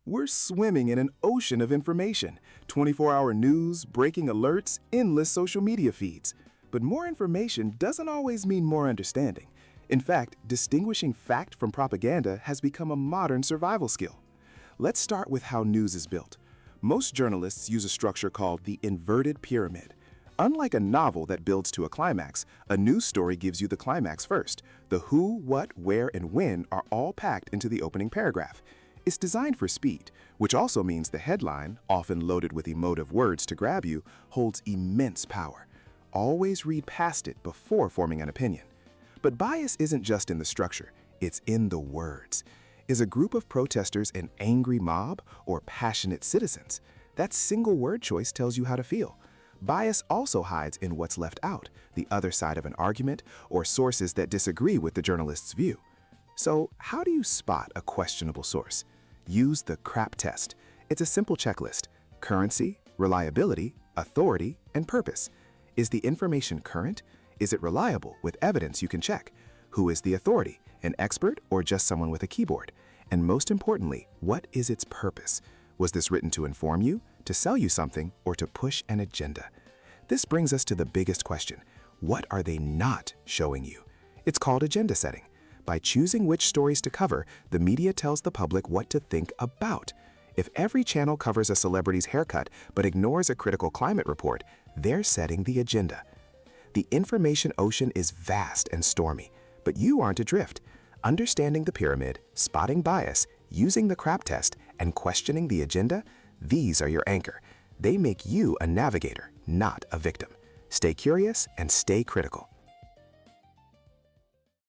We're swimming in an ocean of information, 24-hour news, breaking alerts, endless social media feeds. But more information doesn't always mean more understanding. In fact, distinguishing fact from propaganda has become a modern survival skill. Let's start with how news is built. Most journalists use a structure called the inverted pyramid. Unlike a novel that builds to a climax, a news story gives you the climax first. The who, what, where, and when are all packed into the opening paragraph. It's designed for speed, which also means the headline, often loaded with emotive words to grab you, holds immense power. Always read past it before forming an opinion. But bias isn't just in the structure, it's in the words. Is a group of protesters an angry mob or passionate citizens? That single word choice tells you how to feel. Bias also hides in what's left out, the other side of an argument, or sources that disagree with the journalist's view. So, how do you spot a questionable source? Use the CRAP test. It's a simple checklist: currency, reliability, authority, and purpose. Is the information current? Is it reliable with evidence you can check? Who is the authority, an expert or just someone with a keyboard? And most importantly, what is its purpose? Was this written to inform you, to sell you something, or to push an agenda? This brings us to the biggest question: what are they not showing you? It's called agenda setting. By choosing which stories to cover, the media tells the public what to think about. If every channel covers a celebrity's haircut but ignores a critical climate report, they're setting the agenda. The information ocean is vast and stormy, but you aren't adrift. Understanding the pyramid, spotting bias, using the CRAP test, and questioning the agenda, these are your anchor. They make you a navigator, not a victim. Stay curious and stay critical.